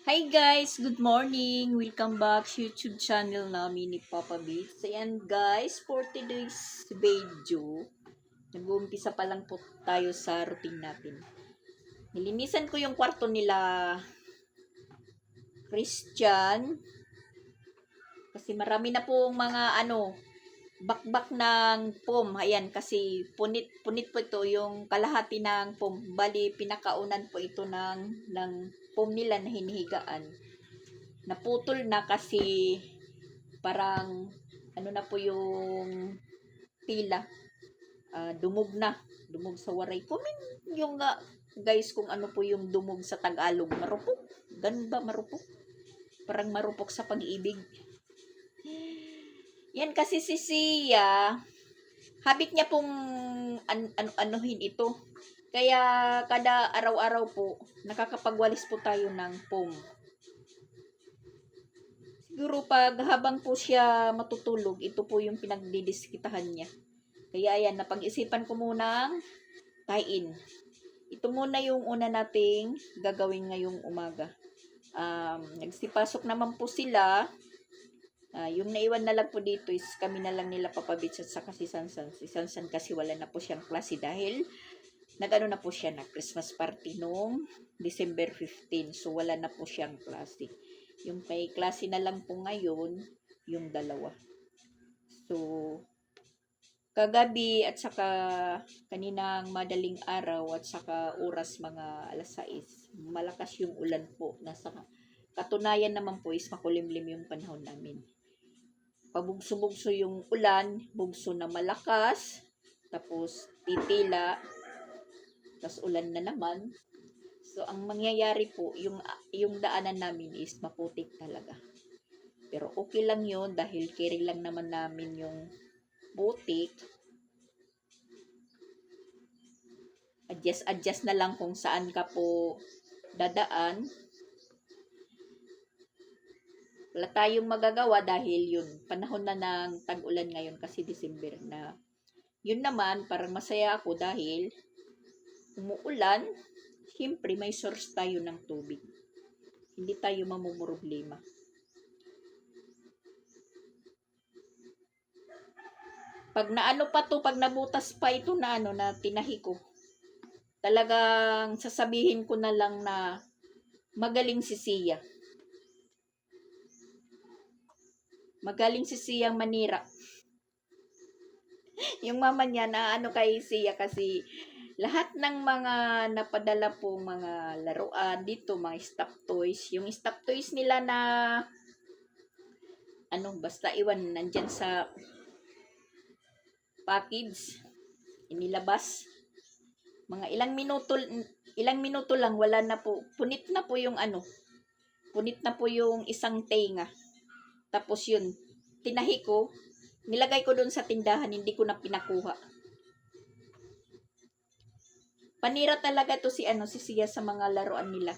Hi guys! Good morning! Welcome back sa YouTube channel namin ni Papa Beats. Ayan guys, for today's video, nag-uumpisa pa lang po tayo sa routine natin. Nilinisan ko yung kwarto nila Christian kasi marami na pong mga bakbak ng pom. Ayan, kasi punit po ito yung kalahati ng pom. Bali, pinakaunan po ito ng pom nila na hinihigaan. Naputol na kasi parang na po yung pila. Dumog na. Dumog sa waray. Comment yung guys kung ano po yung dumog sa Tagalog. Marupok. Ganun ba marupok? Parang marupok sa pag-ibig. Yan kasi si Sia, habit niya pong anuhin ito. Kaya kada araw-araw po, nakakapagwalis po tayo ng pom. Siguro pag habang po siya matutulog, ito po yung pinagdidiskitahan niya. Kaya ayan, napag-isipan ko munang kain. Ito muna yung una nating gagawin ngayong umaga. Nagsipasok naman po sila. Yung naiwan na lang po dito is kami na lang nila papabits at saka si Sansan. Si Sansan kasi wala na po siyang klase dahil nag-ano na po siya na Christmas party noong December 15. So wala na po siyang klase. Yung may klase na lang po ngayon, yung dalawa. So, kagabi at saka kaninang madaling araw at saka oras mga alas 6, malakas yung ulan po. Nasa katunayan naman po is makulimlim yung panahon namin. Pabugso-bugso yung ulan, bugso na malakas, tapos titila, tapos ulan na naman. So, ang mangyayari po, yung daanan namin is maputik talaga. Pero okay lang yun dahil carry lang naman namin yung putik. Adjust na lang kung saan ka po dadaan. Wala tayong magagawa dahil yun, panahon na ng tag-ulan ngayon kasi December na. Yun naman, parang masaya ako dahil umuulan, siyempre may source tayo ng tubig. Hindi tayo mamumroblema. Pag pag nabutas pa ito na na tinahi ko, talagang sasabihin ko na lang na magaling si Sia. Magaling si Siyang manira. Yung mama niya na kay Sia kasi lahat ng mga napadala po mga laruan dito, mga stuffed toys. Yung stuffed toys nila na basta iwan nandyan sa package. Inilabas. Mga ilang minuto lang wala na po. Punit na po yung punit na po yung isang tenga. Tapos yun, tinahi ko, nilagay ko doon sa tindahan, hindi ko na pinakuha. Panira talaga to si Sia sa mga laruan nila.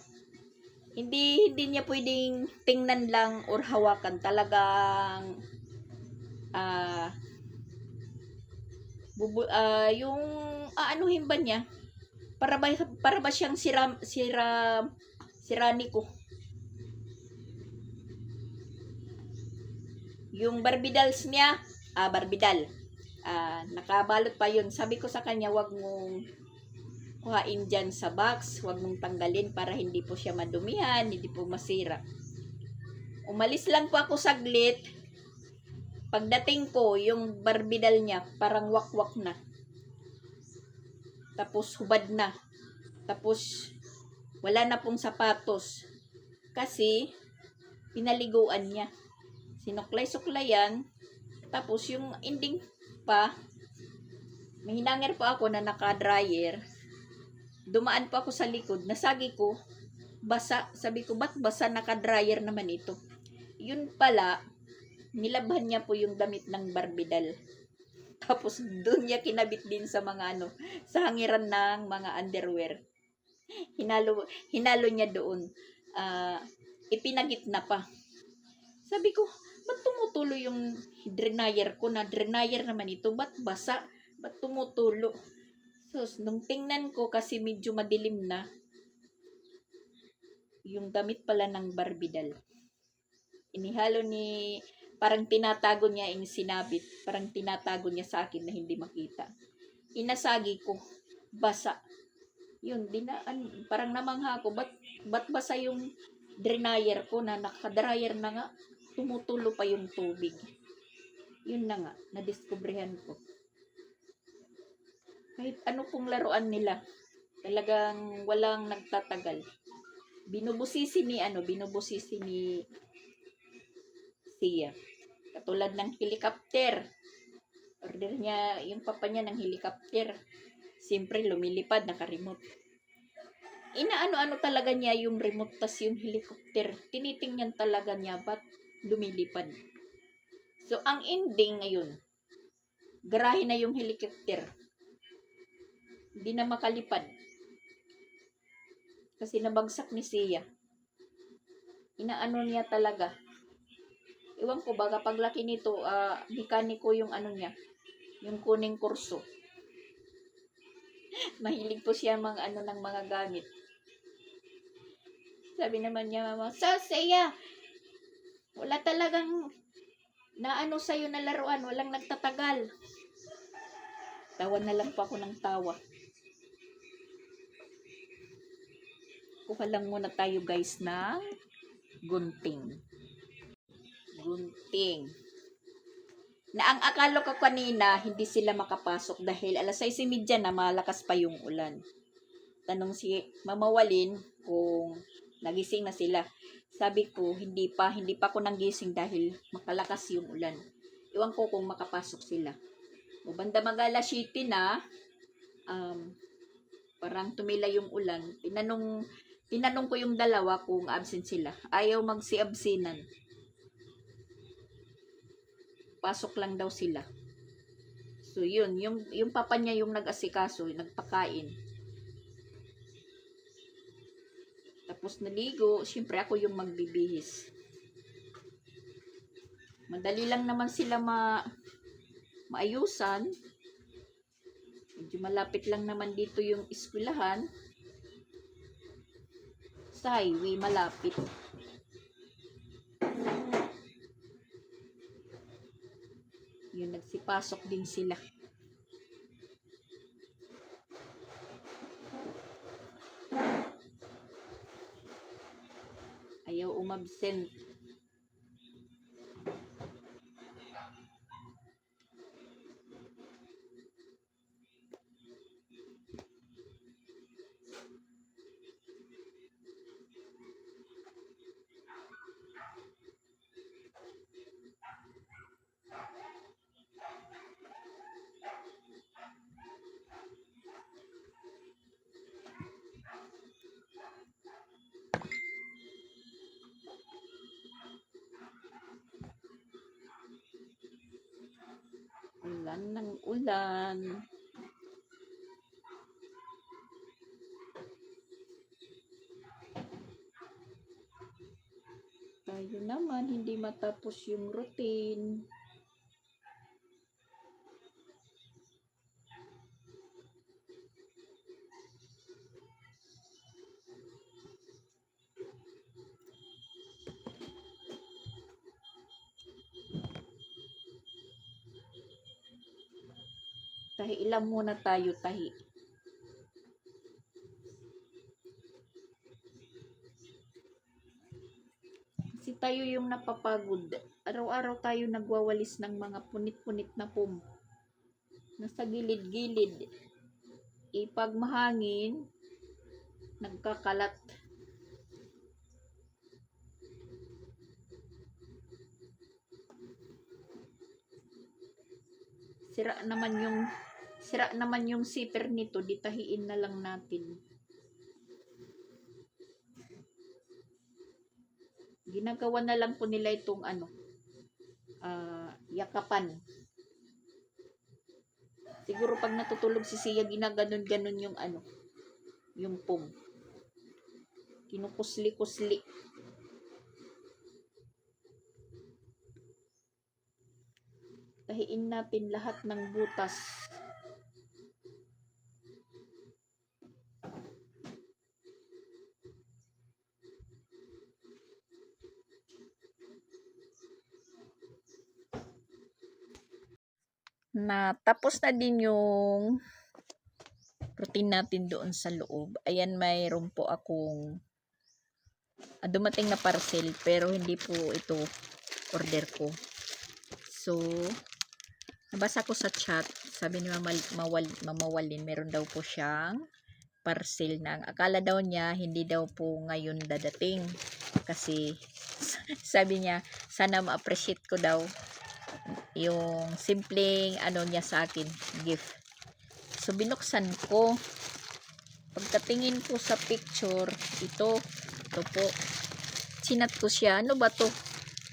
Hindi niya pwedeng tingnan lang or hawakan. Talagang yung aanuhin ba niya? Para ba siyang siraniko. Yung Barbie dolls niya, Barbie doll. Nakabalot pa yun. Sabi ko sa kanya, wag mong kuhain dyan sa box. Wag mong tanggalin para hindi po siya madumihan, hindi po masira. Umalis lang po ako saglit. Pagdating ko, yung Barbie doll niya, parang wakwak na. Tapos hubad na. Tapos wala na pong sapatos. Kasi pinaliguan niya. Sinuklay-suklayan. Tapos yung ending pa, may hinangir po ako na naka-dryer. Dumaan po ako sa likod. Nasagi ko, basa. Sabi ko, ba't basa naka-dryer naman ito? Yun pala, nilabhan niya po yung damit ng Barbie doll. Tapos doon niya kinabit din sa mga sa hangiran ng mga underwear. Hinalo niya doon. Ipinagitna pa. Sabi ko, ba't tumutulo yung dryer ko na dryer naman ito? Ba't basa? Ba't tumutulo? So, nung tingnan ko kasi medyo madilim na, yung damit pala ng Barbidal. Inihalo ni, parang tinatago niya, sinabit, parang tinatago niya sa akin na hindi makita. Inasagi ko, basa. Yun, parang namangha ako, ba't basa yung dryer ko na nakadryer na nga, tumutulo pa yung tubig. Yun na nga, nadiskubrihan ko. Kahit ano pong laruan nila, talagang walang nagtatagal. Binubusisi ni Sia. Katulad ng helicopter. Order niya, yung papa niya ng helicopter. Siyempre, lumilipad, naka-remote. Inaano-ano talaga niya yung remote tas yung helicopter. Tinitingnan talaga niya ba't lumilipad. So, ang ending ngayon, garahe na yung helicopter. Hindi na makalipad. Kasi nabagsak ni Sia. Inaano niya talaga. Iwan ko ba, kapag laki nito, mekaniko yung ano niya, yung kuning kurso. Mahilig po siya ng mga gamit. Sabi naman niya, mama, Sia, wala talagang naano sa'yo na laruan, walang nagtatagal. Tawa na lang po ako ng tawa. Kuha lang muna tayo guys ng gunting. Na ang akala ko kanina, hindi sila makapasok dahil 6:30 na, malakas pa yung ulan. Tanong si Mama Walin kung nagising na sila. Sabi ko, hindi pa ako nanggising dahil makalakas yung ulan. Iwan ko kung makapasok sila. O banda mag-7 na, parang tumila yung ulan. Tinanong ko yung dalawa kung absent sila. Ayaw magsi-absinan. Pasok lang daw sila. So yun, yung papa niya yung nag-asikaso, nagpakain. Tapos naligo, syempre ako yung magbibihis. Madali lang naman sila maayusan. Medyo malapit lang naman dito yung eskwelahan. Sa highway, malapit. Yun, nagsipasok din sila. Ayaw umabsent. Ulan ng ulan. Tayo naman, hindi matapos yung routine. Tahi ilang muna tayo, tahi. Kasi tayo yung napapagod. Araw-araw tayo nagwawalis ng mga punit-punit na pum. Nasa gilid-gilid. Pag mahangin, nagkakalat. Sira naman yung zipper nito, ditahiin na lang natin. Ginagawa na lang po nila itong yakapan. Siguro pag natutulog si Sia, ginaganon-ganon yung pum. Kinukusli-kusli. Tahiin natin lahat ng butas. na tapos na din yung routine natin doon sa loob. Ayan, mayroon po akong dumating na parcel pero hindi po ito order ko. So, nabasa ko sa chat, sabi ni Mama Walin, meron daw po siyang parcel na akala daw niya hindi daw po ngayon dadating kasi sabi niya sana ma-appreciate ko daw yung simpleng ano niya sa akin, gift. So binuksan ko, pagkatingin ko sa picture, ito po, sinat ko siya, ano ba to,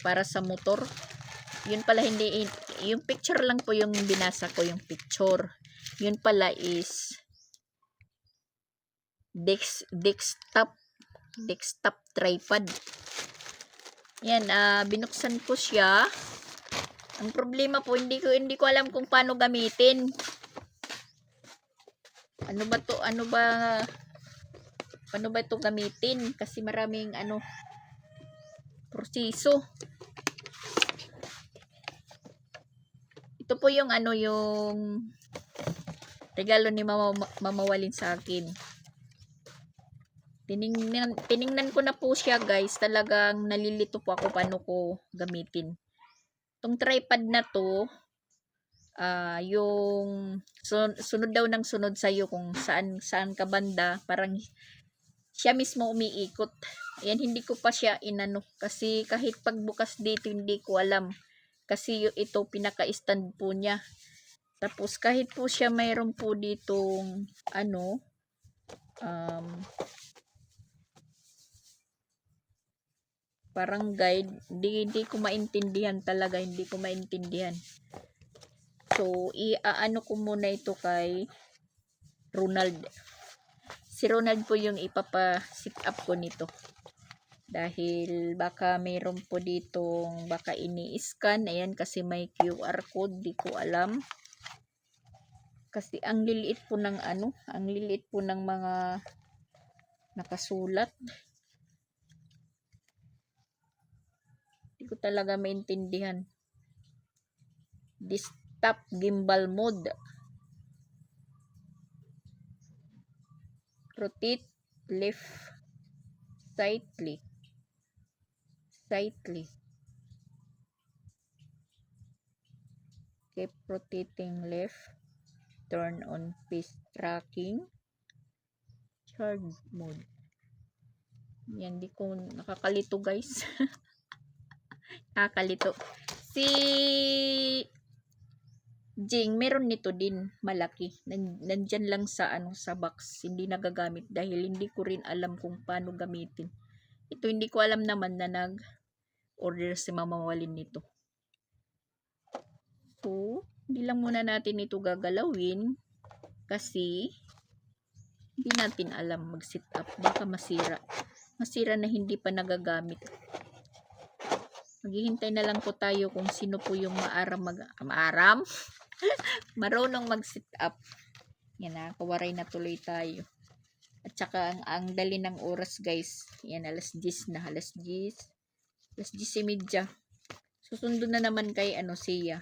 para sa motor. Yun pala hindi, yung picture lang po yung binasa ko, yung picture. Yun pala is desktop tripod. Yan, binuksan ko siya. Ang problema po, hindi ko alam kung paano gamitin. Paano ba ito gamitin? Kasi maraming proseso. Ito po yung yung regalo ni Mama Walin sa akin. Tiningnan ko na po siya, guys. Talagang nalilito po ako paano ko gamitin. Itong tripod na to, yung sunod daw ng sunod sa'yo kung saan ka banda, parang siya mismo umiikot. Ayan, hindi ko pa siya inano kasi kahit pagbukas dito hindi ko alam kasi ito pinaka-stand po niya. Tapos kahit po siya mayroon po ditong parang guide, hindi ko maintindihan talaga, hindi ko maintindihan. So, iaano ko muna ito kay Ronald. Si Ronald po yung ipapa-sit up ko nito. Dahil baka mayroon po ditong baka ini-scan. Ayan, kasi may QR code, di ko alam. Kasi ang liliit po ng ang liliit po ng mga nakasulat. Di ko talaga maintindihan. Desktop gimbal mode. Rotate left slightly. Keep rotating left. Turn on face tracking. Charge mode. Yan, di ko nakakalito, guys. Nakakalito. Si Jing, meron nito din malaki. Nandyan lang sa sa box, hindi nagagamit dahil hindi ko rin alam kung paano gamitin. Ito hindi ko alam naman na nag-order si Mama Walin nito. So, hindi lang muna natin ito gagalawin kasi hindi natin alam mag-sit up. Baka masira. Masira na hindi pa nagagamit. Maghihintay na lang po tayo kung sino po yung marunong mag-sit up. Yan na, kawaray na tuloy tayo. At saka ang dali ng oras, guys. Yan, alas 10 na, alas 10. Alas 10:30. Susundo na naman kay siya.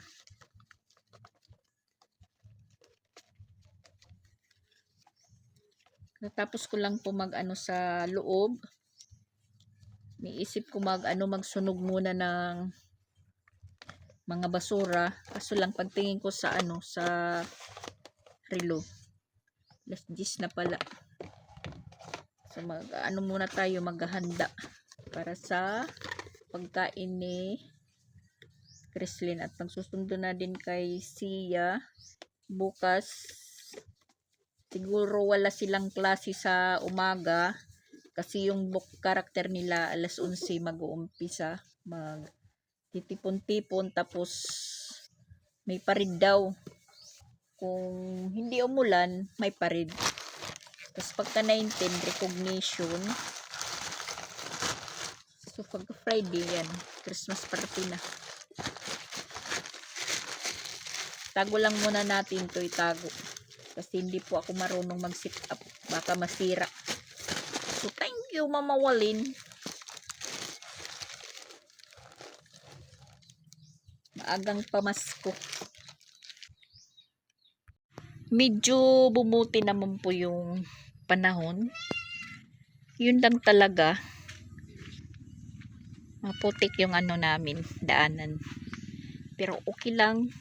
Natapos ko lang po sa loob. Niisip ko magsunog muna ng mga basura. Kaso lang pagtingin ko sa sa relo. Alas 10 na pala. So muna tayo, maghahanda para sa pagkain ni Chrislyn at magsusundo na din kay Sia. Bukas siguro wala silang klase sa umaga kasi yung book character nila alas 11 mag-uumpisa, titipon-tipon, tapos may parid daw. Kung hindi umulan, may parid. Tapos pagka 19, recognition. So pagka Friday yan, Christmas party na. Tago lang muna natin to, itago. Kasi hindi po ako marunong mag-sit up. Baka masira. So thank you, Mama Walin. Maagang pamasko. medyo bumuti naman po yung panahon. Yun lang talaga, maputik yung ano namin, daanan. Pero okay lang.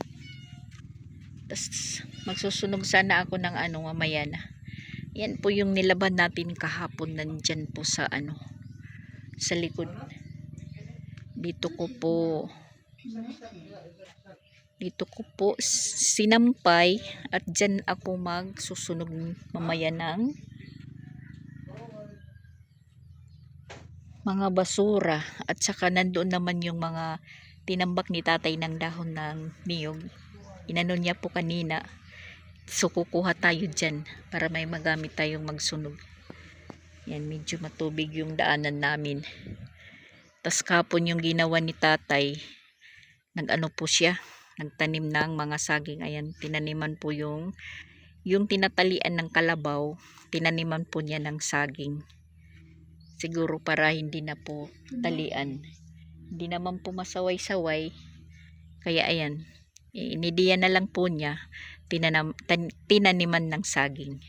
Tas magsusunog sana ako ng ano mamaya na. Yan po yung nilaban natin kahapon, nandyan po sa ano, sa likod. Dito ko po sinampay at dyan ako magsusunog mamaya ng mga basura. At saka nandoon naman yung mga tinambak ni tatay ng dahon ng niyog. Inano niya po kanina. So kukuha tayo dyan para may magamit tayong magsunog. Yan, medyo matubig yung daanan namin. Tas kapon yung ginawa ni tatay, nag-ano po siya, nagtanim ng mga saging. Ayan, tinaniman po yung tinatalian ng kalabaw, tinaniman po niya ng saging. Siguro para hindi na po talian. Hindi naman po masaway-saway. Kaya ayan, inidiyan na lang po niya, tinaniman ng saging.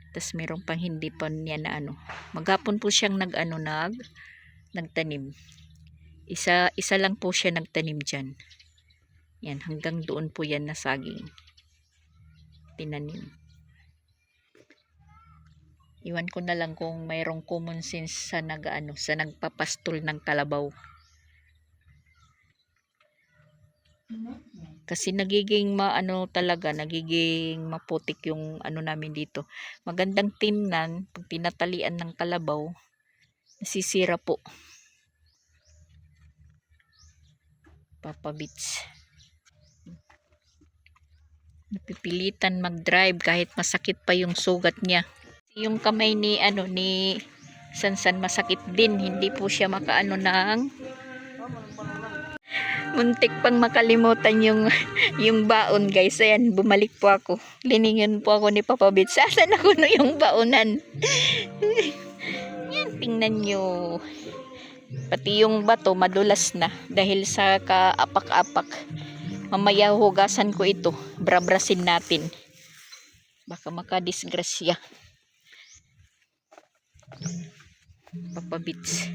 Tas meron pang hindi pa niya na ano. Maghapon po siyang nagtanim. Isa lang po siya nagtanim dyan. Yan, hanggang doon po yan na saging. Tinanim. Iwan ko na lang kung mayroong common sense sa nagpapastol ng kalabaw. Kasi nagiging nagiging maputik yung ano namin dito. Magandang timnan pag tinatalian ng kalabaw, nasisira po. Papa Beats. Napipilitan mag-drive kahit masakit pa yung sugat niya. Yung kamay ni Sansan masakit din, hindi po siya makaano ng muntik pang makalimutan yung baon, guys. Ayan, bumalik po ako. Liningin po ako ni Papa Beats. Saan ako yung baonan? Yan, tingnan nyo. Pati yung bato madulas na dahil sa kaapak-apak. Mamaya hugasan ko ito. Brabrasin natin. Baka makadisgrasya. Papa Beats.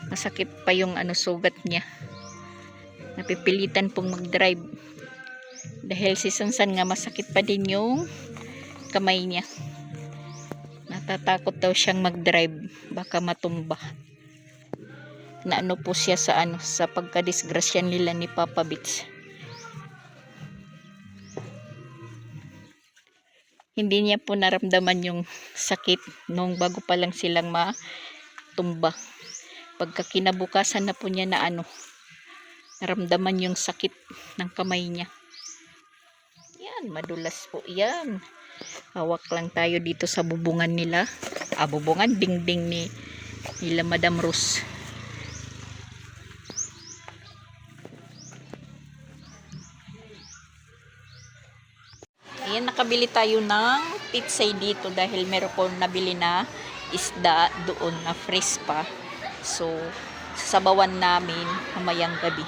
Masakit pa yung sugat niya. Napipilitan pong mag-drive. Dahil si Sansan nga masakit pa din yung kamay niya. Natatakot daw siyang mag-drive. Baka matumba. Naano po siya sa pagkadisgrasya nila ni Papa Beats. Hindi niya po naramdaman yung sakit nung bago pa lang silang matumba. Pagka kinabukasan na po niya na naramdaman yung sakit ng kamay niya. Yan, madulas po yan. Hawak lang tayo dito sa bubungan nila. Bubungan, dingding nila Madam Rose. Ayan, nakabili tayo ng pitsay dito dahil meron po nabili na isda doon na fresh pa. So, sasabawan namin mamayang gabi.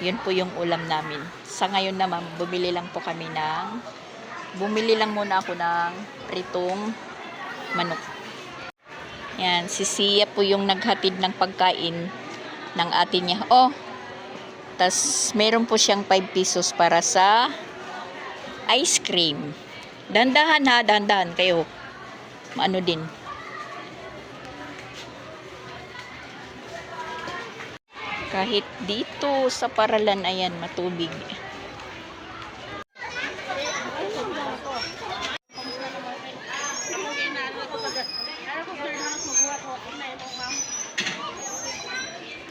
Yun po yung ulam namin. Sa ngayon naman, bumili lang muna ako ng pritong manok. Yan, si Sia po yung naghatid ng pagkain ng ate niya. Tas meron po siyang 5 pesos para sa ice cream. Dahan-dahan kayo. Maano din. Kahit dito sa paralan, ayan, matubig.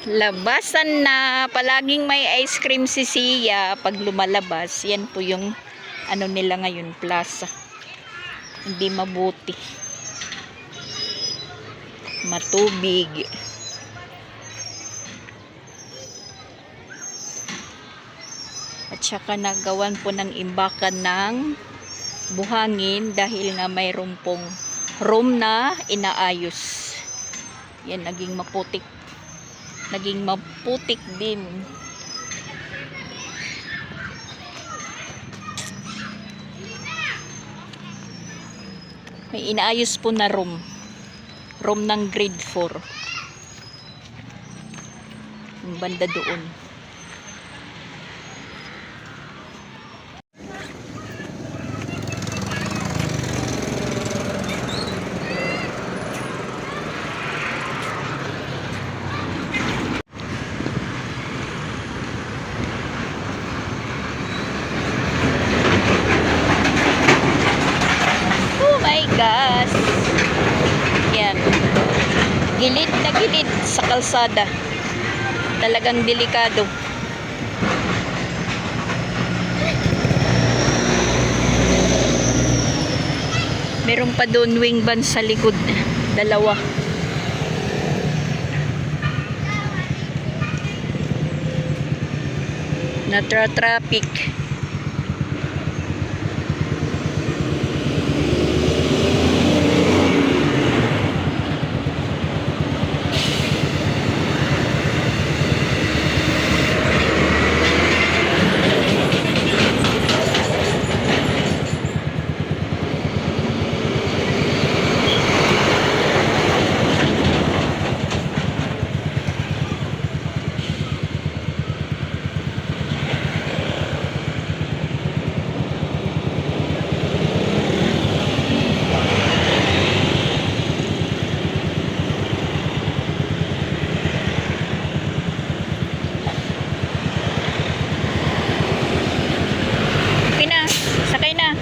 Labasan na. Palaging may ice cream si Sia pag lumalabas. Yan po yung nila ngayon, plaza. Hindi mabuti. Matubig. At saka nagawan po ng imbakan ng buhangin dahil nga mayroon pong room na inaayos. Yan, naging maputik din. May inaayos po na room. Room ng grade 4. Yung banda doon. Oh my gosh! Yan. Gilid na gilid sa kalsada. Talagang delikado. Meron pa doon wing van sa likod. Dalawa. Natra-traffic. Okay na. Sakay na.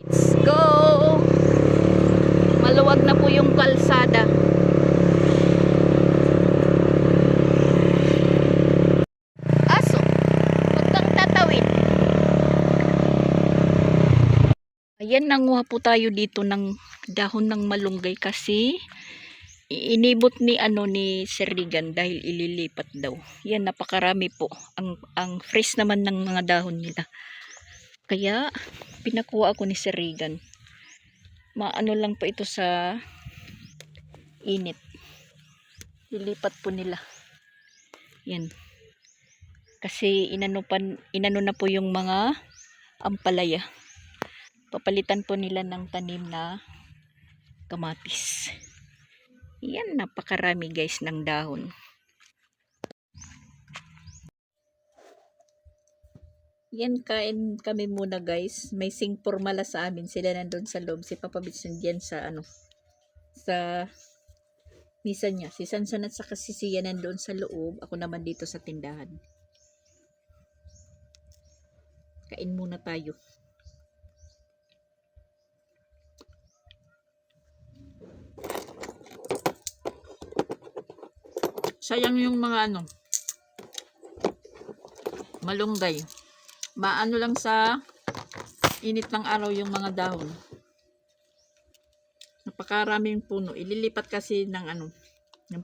Let's go. Maluwag na po yung kalsada. Aso, huwag kang tatawid. Ayan, nanguha po tayo dito ng dahon ng malunggay kasi inibot ni Sir Regan dahil ililipat daw. Yan, napakarami po. Ang fresh naman ng mga dahon nila. Kaya pinakuha ako ni Sir Regan. Maano lang po ito sa init. Lilipat po nila. Yan. Kasi inano na po yung mga ampalaya. Papalitan po nila ng tanim na kamatis. Yan, napakarami guys ng dahon. Yan, kain kami muna guys. May singpormala sa amin. Sila nandun sa loob. Si Papa Bits nandiyan sa sa misa niya. Si Sansan at saka si Sia nandun sa loob. Ako naman dito sa tindahan. Kain muna tayo. Sayang yung mga malunggay. Maano lang sa init ng araw yung mga dahon. Napakaraming puno. Ililipat kasi ng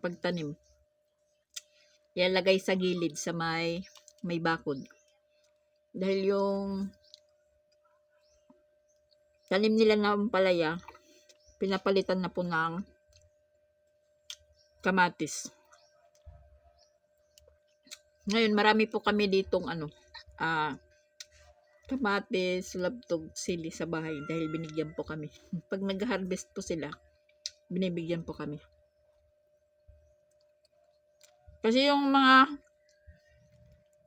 pagtanim. Ilalagay sa gilid sa may bakod. Dahil yung tanim nila na ampalaya, pinapalitan na po ng kamatis. Ngayon, marami po kami ditong kamatis, labtog, sili sa bahay dahil binigyan po kami. Pag nag-harvest po sila, binibigyan po kami. Kasi yung mga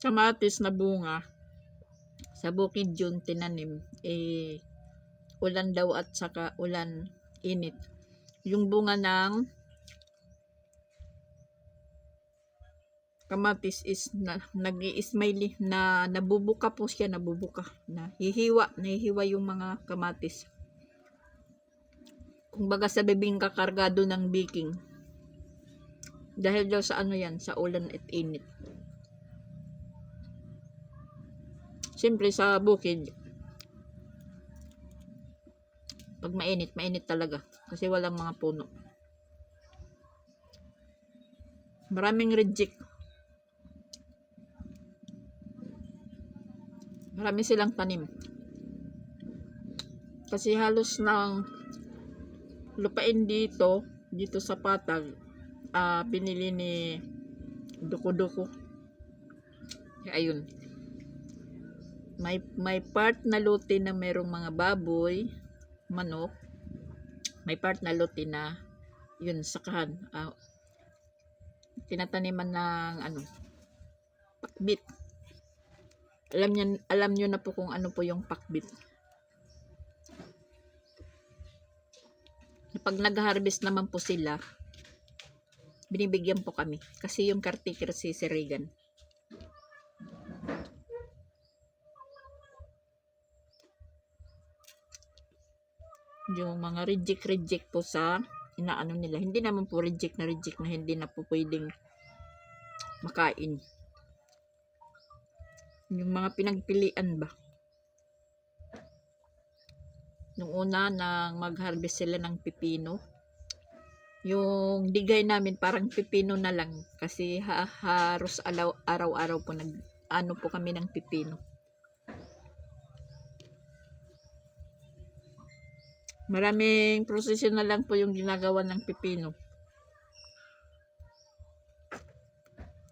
kamatis na bunga sa bukid yun tinanim, ulan daw at saka ulan, init. Yung bunga ng kamatis is nag-i-smiley na nabubuka po siya, nahihiwa yung mga kamatis. Kung baga sa bibingka kargado ng baking. Dahil daw sa sa ulan at init. Siyempre sa bukid, pag mainit talaga kasi walang mga puno. Maraming reject. Marami silang tanim. Kasi halos ng lupain dito sa Patag, binili ni Duko-Duko. Ayun. may part na lote na merong mga baboy, manok. May part na lote na yun sakahan. Tinataniman ng pakbit. Alam niyo na po kung ano po yung pakbit. Pag nag-harvest naman po sila, binibigyan po kami. Kasi yung caretaker si Sir Regan. Yung mga reject po sa inaano nila. Hindi naman po reject na hindi na po pwedeng makain. Yung mga pinagpilian ba? Nung una nang mag-harvest sila ng pipino, yung digay namin parang pipino na lang kasi haros araw-araw po ano po kami ng pipino. Maraming proseso na lang po yung ginagawa ng pipino.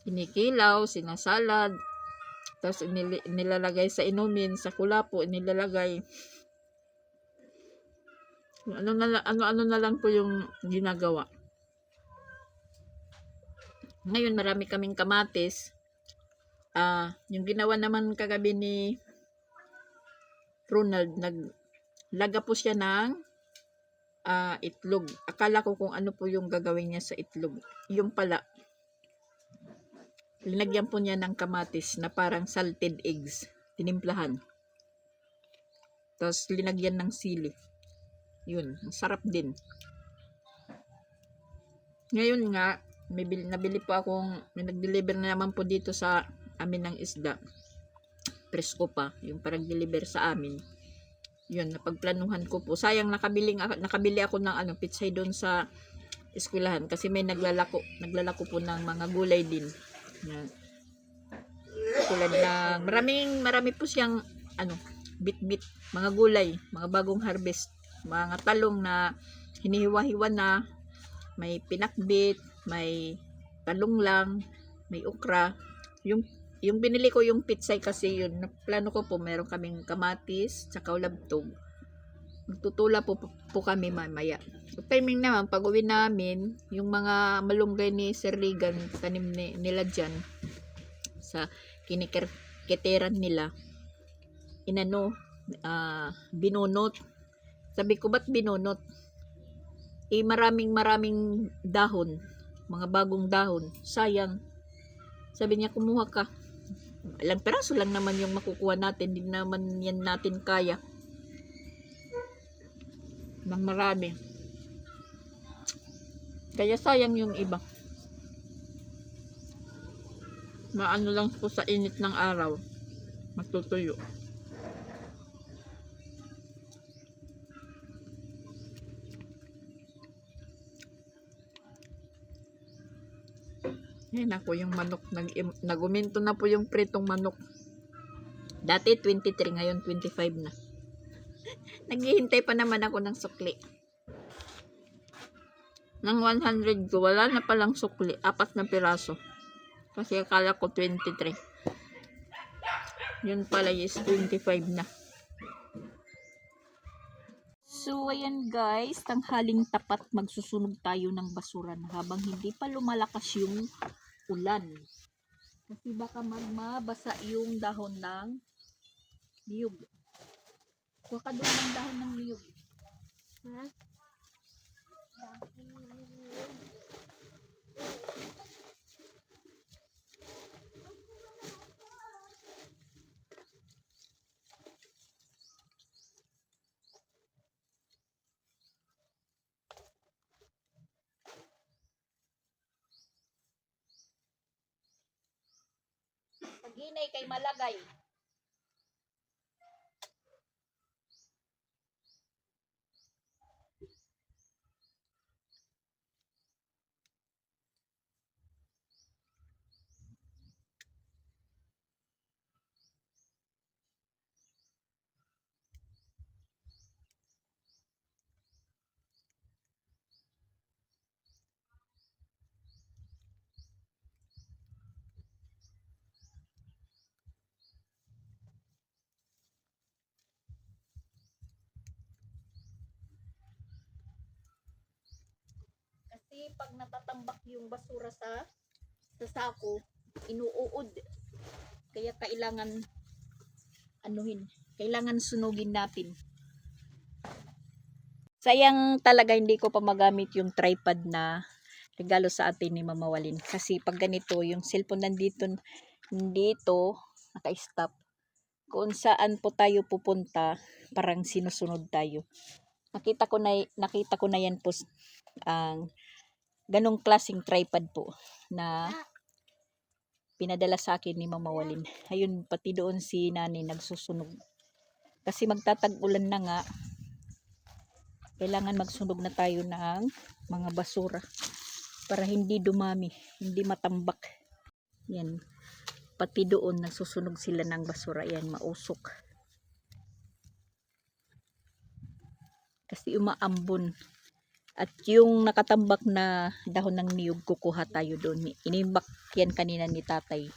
Kinikilaw, sinasalad, tapos nilalagay sa inumin, sa kulapo, nilalagay. Ano na lang po yung ginagawa. Ngayon marami kaming kamatis. Yung ginawa naman kagabi ni Ronald, naglaga po siya ng itlog. Akala ko kung ano po yung gagawin niya sa itlog. Yung pala, linagyan po niya ng kamatis na parang salted eggs. Tinimplahan. Tapos linagyan ng sili. Yun, sarap din. Ngayon nga, nabili po akong, nag-deliver na naman po dito sa amin ng isda. Presko pa, yung parang deliver sa amin. Yun, napagplanuhan ko po. Sayang nakabili ako ng pitsay doon sa eskwelahan kasi may naglalako po ng mga gulay din. Yan. Tulad ng marami po siyang bit-bit, mga gulay, mga bagong harvest, mga talong na hinihiwa-hiwa na, may pinakbit, may talong lang, may okra. Yung binili ko yung pitsay kasi yun, plano ko po meron kaming kamatis, tsaka ulabtog. Magtutula po kami mamaya. So, timing naman, pag uwi namin, yung mga malunggay ni Sir Regan, tanim nila dyan, sa kinikirkiteran nila, binunot. Sabi ko, ba't binunot? Maraming dahon, mga bagong dahon. Sayang. Sabi niya, kumuha ka. Ilang peraso lang naman yung makukuha natin, hindi naman yan natin kaya ng marami, kaya sayang yung iba. Maano lang po sa init ng araw, matutuyo. Yan ako yung manok, naguminto na po yung pritong manok. Dati 23, ngayon 25 na. Naghihintay pa naman ako ng sukli. Ng 100 ko, wala na palang sukli. 4 na piraso. Kasi akala ko 23. Yun pala is 25 na. So, ayan guys, tanghaling tapat magsusunog tayo ng basura na habang hindi pa lumalakas yung ulan. Kasi baka mabasa yung dahon ng niyog. Kuha ka doon ng dahon ng niyog. Ha? Paginay kay malagay. Kasi pag natatambak yung basura sa sako, inuuod. Kaya kailangan kailangan sunugin natin. Sayang talaga hindi ko pa magamit yung tripod na regalo sa atin ni Mama Walin. Kasi pag ganito, yung cellphone nandito naka-stop. Kung saan po tayo pupunta, parang sinusunod tayo. Nakita ko na yan po ang ganong klaseng tripod po na pinadala sa akin ni Mama Walin. Ayun, pati doon si Nani nagsusunog. Kasi magtatag-ulan na nga, kailangan magsunog na tayo ng mga basura para hindi dumami, hindi matambak. Yan. Pati doon nagsusunog sila ng basura. Yan, mausok. Kasi umaambon. At yung nakatambak na dahon ng niyog, kukuha tayo doon. Inimbak yan kanina ni tatay.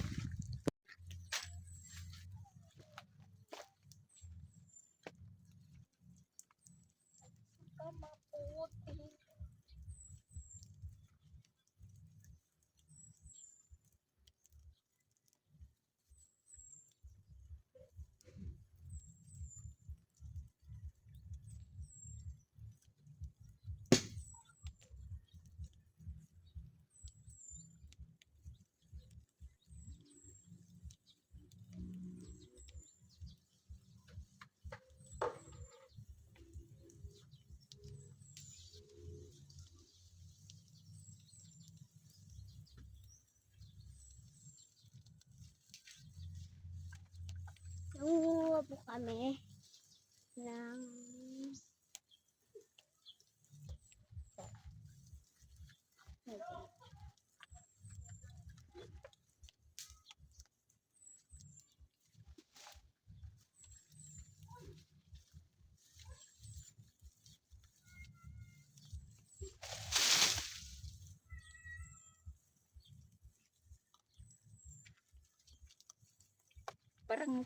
Nangunguha po kami ng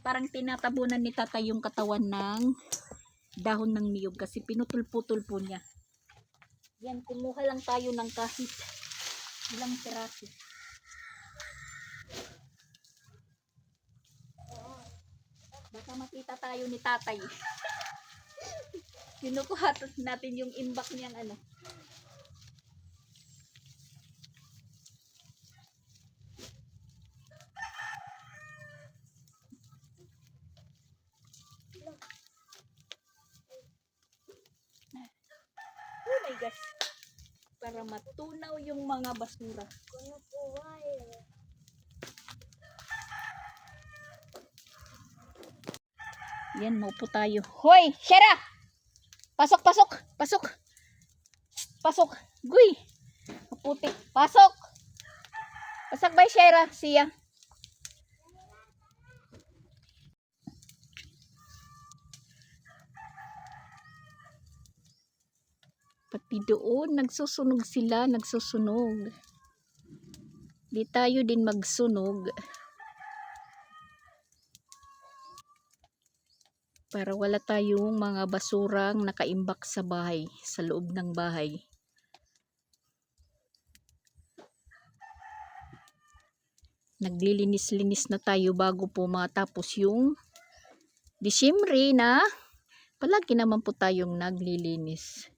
Parang tinatabunan ni tatay yung katawan ng dahon ng niyog kasi pinutol-putol po niya. Yan, kumuha lang tayo ng kahit ilang piraso. Baka makita tayo ni tatay. Kinukuha natin yung imbak niyang ano. Oh my gosh. Para matunaw yung mga basura. kuno po wire. Yan, maupo tayo. Hoy, Shera! Pasok, pasok, pasok. Pasok. Guy. Maputi. Pasok. Pasok ba, Shera? Siya. Pati doon, nagsusunog sila, nagsusunog. Di tayo din magsunog. Para wala tayong mga basurang nakaimbak sa bahay, sa loob ng bahay. Naglilinis-linis na tayo bago po matapos yung Disyembre na palagi naman po tayong naglilinis.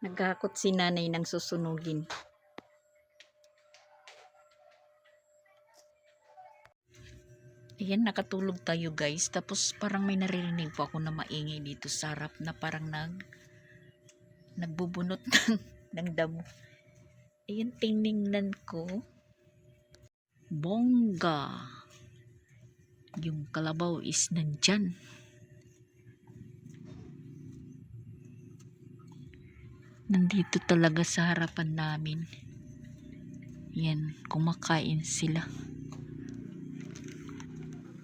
Naghakot si nanay ng susunugin. Ayan, nakatulog tayo guys. Tapos parang may naririnig po ako na maingay dito sa harap na parang nagbubunot ng damo. Ayan, tingnan ko. Bongga. Yung kalabaw is nandyan. Nandito talaga sa harapan namin. Yan, kumakain sila.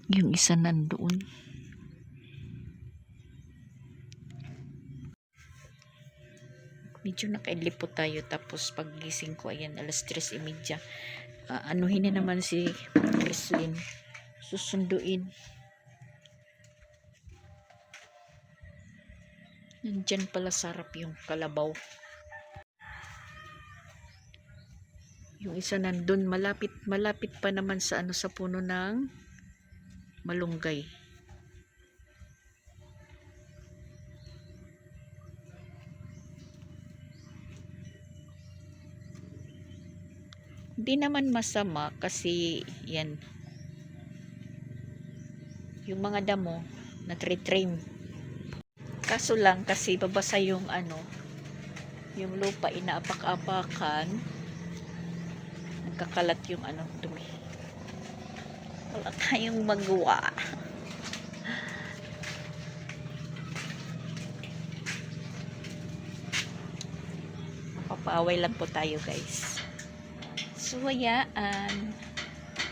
Yung isa nandoon. Medyo nakaidlip po tayo. Tapos paggising ko, ayan, alas 3:30. Anuhin na naman si Chrislyn. susunduin. Nandyan pala sa harap yung kalabaw. Yung isa nandun, malapit pa naman sa sa puno ng malunggay. Hindi naman masama kasi yan, yung mga damo na trim. Kaso lang kasi babasa yung yung lupa, inaapak-apakan, nagkakalat yung dumi. Wala tayong magawa. Mapapaaway lang po tayo, guys. So, hayaan.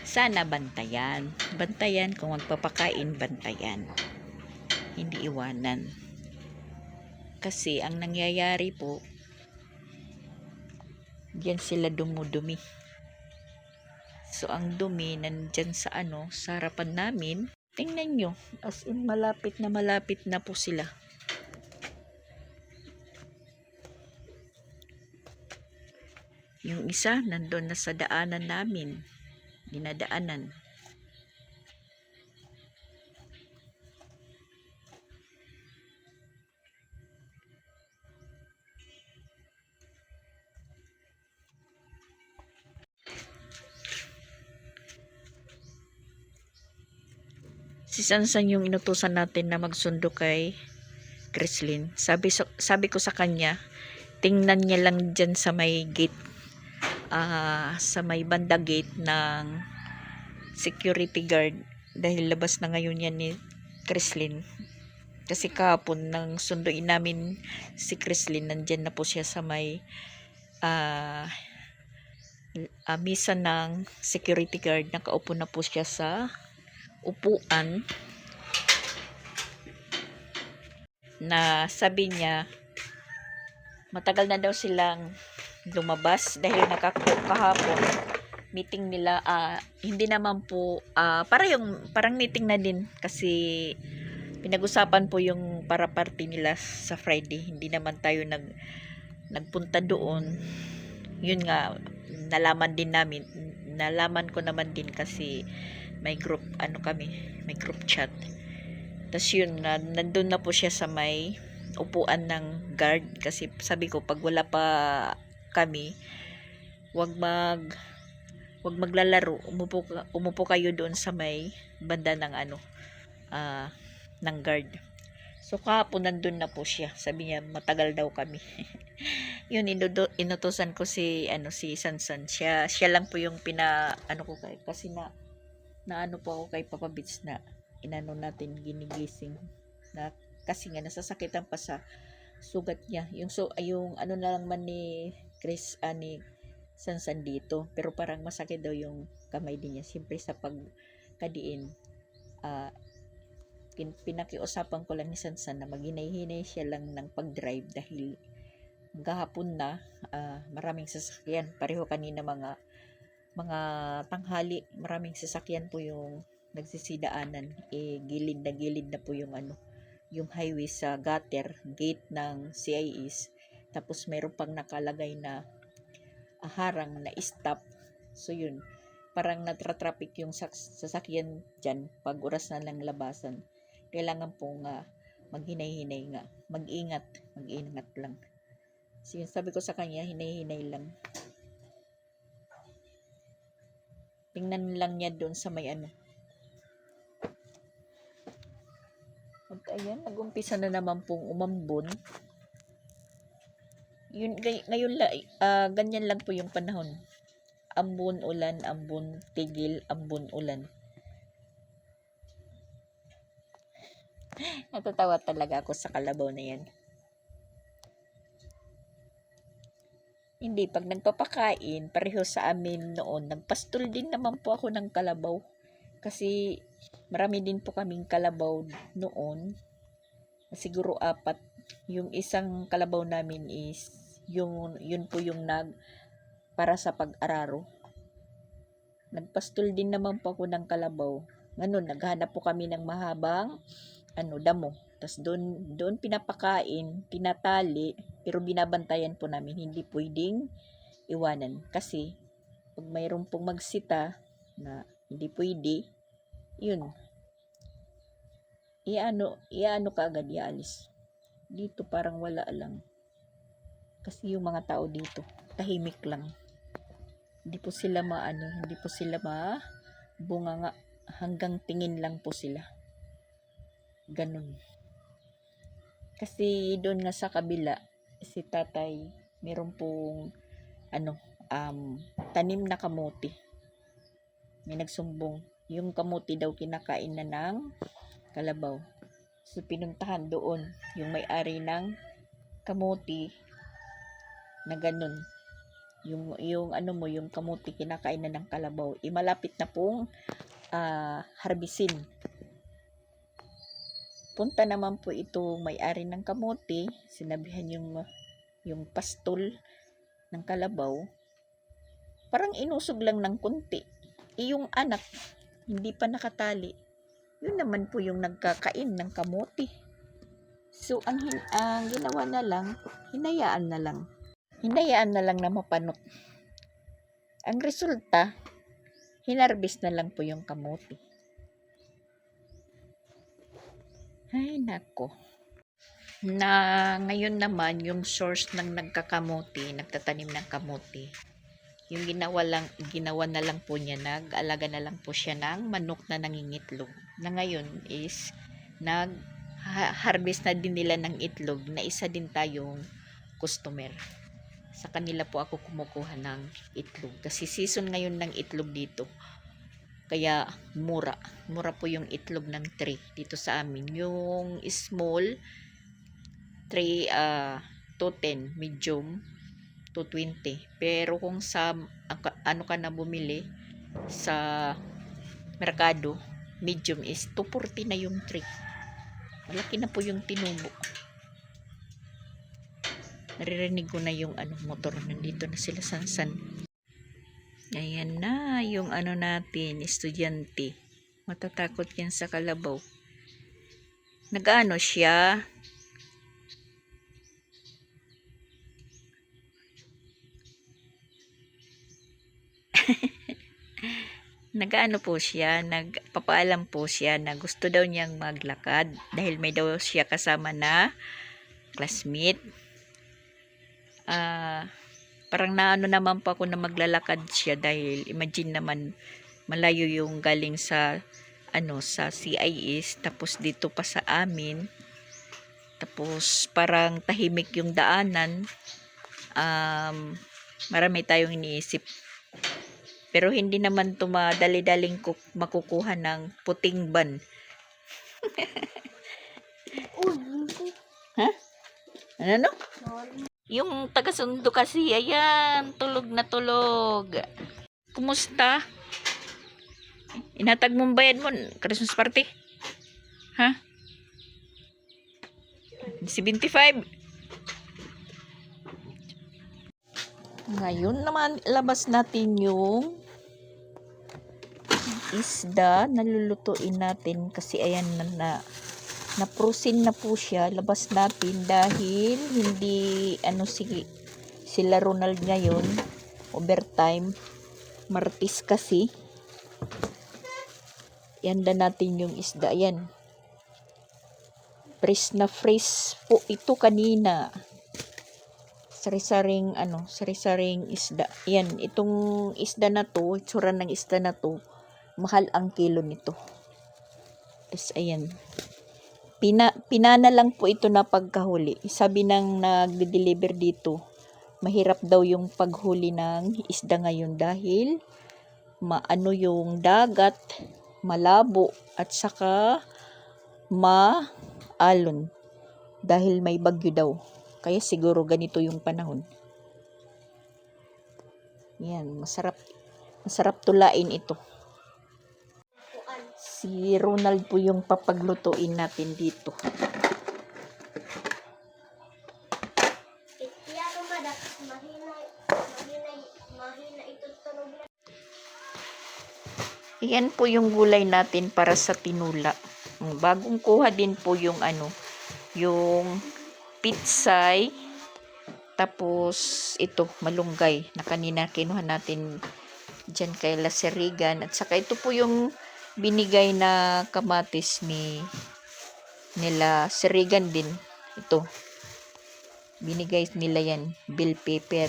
Sana bantayan. Bantayan, kung magpapakain, bantayan. Hindi iwanan. Kasi, ang nangyayari po, diyan sila dumudumi. So, ang dumi, nandyan sa sa harapan namin. Tingnan nyo, as in, malapit na po sila. Yung isa, nandun na sa daanan namin. Dinadaanan. Si Sansan yung inutusan natin na magsundo kay Chrislyn. Sabi ko sa kanya, tingnan niya lang dyan sa may gate, sa may banda gate ng security guard, dahil labas na ngayon yan ni Chrislyn. Kasi kahapon nang sunduin namin si Chrislyn, nandyan na po siya sa may misa ng security guard. Nakaupo na po siya sa upuan na sabi niya matagal na daw silang lumabas dahil kahapon meeting nila, hindi naman po parang meeting na din kasi pinag-usapan po yung para party nila sa Friday. Hindi naman tayo nagpunta doon. Yun nga, nalaman ko naman din kasi may group may group chat. Tas yun, nandun na po siya sa may upuan ng guard kasi sabi ko pag wala pa kami, wag maglalaro, umupo kayo doon sa may banda ng ng guard. So kahapon nandun na po siya. Sabi niya matagal daw kami. Yun, inutusan ko si Sansan. Siya lang po yung ko kasi na po ako kay Papa Bits na natin ginigising na kasi nga nasasakitan pa sa sugat niya. Yung na lang man ni Chris ni Sansan dito, pero parang masakit daw yung kamay din niya. Siyempre sa pagkadiin, pinakiusapan ko lang ni Sansan na maghinay-hinay siya lang ng pag-drive dahil gahapon na, maraming sasakyan. Pareho kanina mga tanghali, maraming sasakyan po yung nagsisidaanan. Gilid na po yung yung highway sa gutter gate ng CIS. Tapos meron pang nakalagay na harang na stop. So yun, parang natra-traffic yung sasakyan dyan pag oras na lang labasan. Kailangan pong maghinay-hinay nga, mag-ingat lang. So yun, sabi ko sa kanya, hinay-hinay lang. Tingnan lang niya doon sa may At ayan, nag-umpisa na naman pong umambon. Yun, ngayon ganyan lang po yung panahon. Ambon, ulan, ambon, tigil, ambon, ulan. Natatawa talaga ako sa kalabaw na yan. Hindi, pag nagpapakain, pareho sa amin noon, nagpastol din naman po ako ng kalabaw. Kasi marami din po kaming kalabaw noon. Siguro 4. Yung isang kalabaw namin is, yun po yung para sa pag-araro. Nagpastol din naman po ako ng kalabaw. naghanap po kami ng mahabang damo. Tapos doon pinapakain, tinatali, pero binabantayan po namin, hindi pwedeng iwanan. Kasi pag mayroon pong magsita na hindi pwede, yun, iano ka agad, ialis. Dito parang wala lang. Kasi yung mga tao dito, tahimik lang. Hindi po sila hindi po sila bunganga, hanggang tingin lang po sila. Ganun. Kasi doon nga sa kabila, si tatay, meron pong tanim na kamuti. May nagsumbong, yung kamuti daw kinakain na ng kalabaw. So pinuntahan doon yung may-ari ng kamuti na ganun. Yung kamuti kinakain na ng kalabaw, malapit na pong harbisin. Punta naman po ito may-ari ng kamuti, sinabihan yung pastol ng kalabaw, parang inusog lang ng kunti. Yung anak, hindi pa nakatali. Yun naman po yung nagkakain ng kamuti. So, ang ginawa na lang, hinayaan na lang. Hinayaan na lang na mapanot. Ang resulta, hinarbis na lang po yung kamuti. Ay, nako. Na ngayon naman, yung source ng nagtatanim ng kamuti, yung ginawa na lang po niya, nag-alaga na lang po siya ng manok na nangingitlog. Na ngayon is, harvest na din nila ng itlog, na isa din tayong customer. Sa kanila po ako kumukuha ng itlog. Kasi season ngayon ng itlog dito. Kaya mura po yung itlog ng tray dito sa amin. Yung small tray 210, medium 220. Pero kung sa ka na bumili sa merkado, medium is 240 na yung tray. Malaki na po yung tinubo. Naririnig ko na yung motor, nandito na sila Sansan. Ayan na yung natin, estudyante. Matatakot yan sa kalabaw. Siya. Po siya, nagpapaalam po siya na gusto daw niyang maglakad dahil may daw siya kasama na classmate. Parang naman po ako na maglalakad siya dahil imagine naman malayo yung galing sa sa CIS, tapos dito pa sa amin, tapos parang tahimik yung daanan. Marami tayong iniisip, pero hindi naman to madali-daling makukuha ng puting ban. Ha? Ano? Yung taga-Sundo kasi, ayan, tulog na tulog. Kumusta? Inatag mong bayad mo, Christmas party? Ha? 75. Ngayon naman, labas natin yung isda na lulutuin natin. Kasi ayan na-frozen na po siya. Labas natin dahil hindi sila Ronald ngayon overtime, Martis kasi. Yanda natin yung isda. Ayan, fresh na fresh po ito kanina. Sari-saring isda. Ayan, itong isda na to, itsura ng isda na to, mahal ang kilo nito. Tapos ayan, pinana lang po ito na pagkahuli. Sabi ng nagde-deliver dito, mahirap daw yung paghuli ng isda ngayon dahil yung dagat, malabo, at saka maalon dahil may bagyo daw. Kaya siguro ganito yung panahon. Yan, masarap tulain ito. Si Ronald po yung papaglutuin natin dito. Yan po yung gulay natin para sa tinula. Bagong kuha din po yung yung pitsay. Tapos ito, malunggay na kanina kinuha natin dyan kay Laserigan. At saka ito po yung binigay na kamatis nila Serigan din. Ito. Binigay nila yan, bell pepper.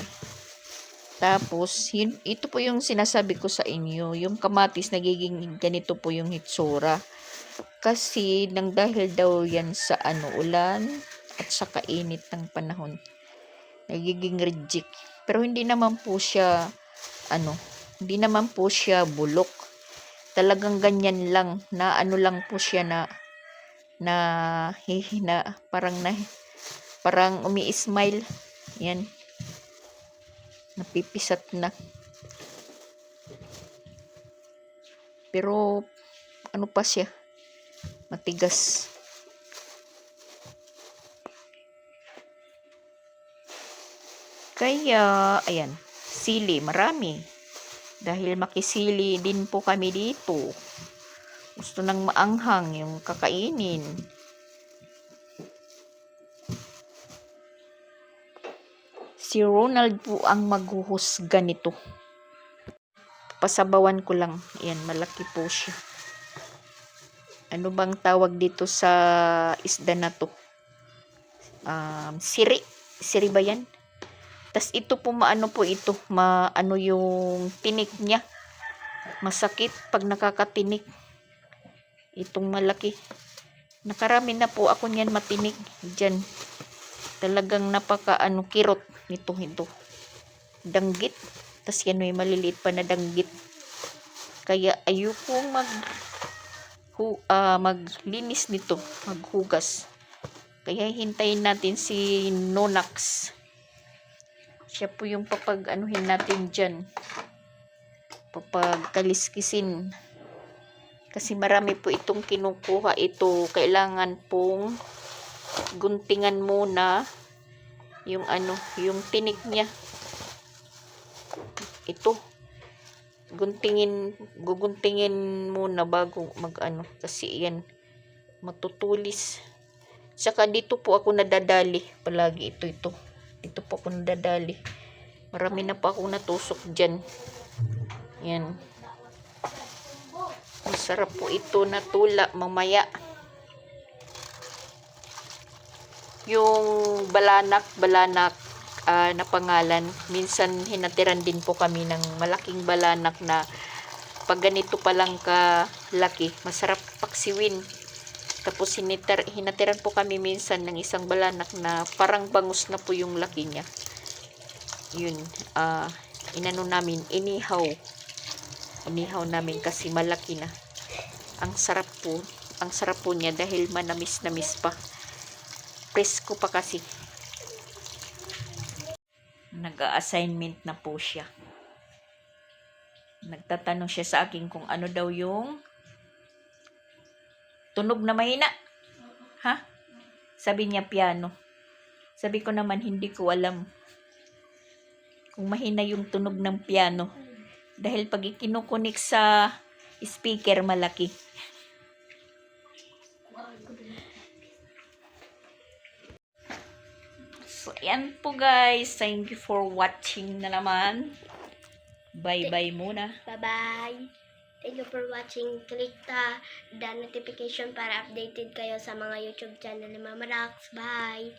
Tapos, ito po yung sinasabi ko sa inyo. Yung kamatis, nagiging ganito po yung hitsura. Kasi, nang dahil daw yan sa ulan at sa kainit ng panahon, nagiging reject. Pero hindi naman po siya, hindi naman po siya bulok. Talagang ganyan lang, na lang po siya na hihina, parang umi-smile. Yan. Napipisat na. Pero, pa siya? Matigas. Kaya, ayan. Sili, marami. Dahil makisili din po kami dito. Gusto nang maanghang yung kakainin. Si Ronald po ang maghuhusga nito. Pasabawan ko lang. Ayan, malaki po siya. Ano bang tawag dito sa isda na to? Siri. Siri ba yan? Tas ito po po ito. Yung tinik niya. Masakit pag nakakatinik. Itong malaki. Nakarami na po ako niyan matinik. Diyan. Talagang kirot nito. Danggit. Tas yan may maliliit pa na danggit. Kaya ayokong maglinis nito. Maghugas. Kaya hintayin natin si Nonax. Siya po yung papag-anuhin natin dyan. Papagkaliskisin. Kasi marami po itong kinukuha. Ito, kailangan pong guntingan muna yung yung tinik niya. Ito. Guguntingin muna bago kasi yan matutulis. Saka dito po ako nadadali palagi ito. Dito po ako nadadali. Marami na pa akong natusok dyan. Yan. Masarap po ito na tula mamaya. Yung balanak na pangalan, minsan hinatiran din po kami ng malaking balanak na pag ganito pa lang kalaki, masarap paksiwin. Tapos hinatiran po kami minsan ng isang balanak na parang bangus na po yung laki niya. Yun, inihaw namin kasi malaki na. Ang sarap po niya dahil manamis-namis pa. Presko pa kasi. Nag-assignment na po siya. Nagtatanong siya sa akin kung ano daw yung tunog na mahina. Ha? Sabi niya piano. Sabi ko naman hindi ko alam kung mahina yung tunog ng piano. Dahil pag ikinukunik sa speaker malaki. So, yan po guys. Thank you for watching na naman. Bye-bye muna. Bye-bye. Thank you for watching. Click the notification para updated kayo sa mga YouTube channel ni Mama Rax. Bye!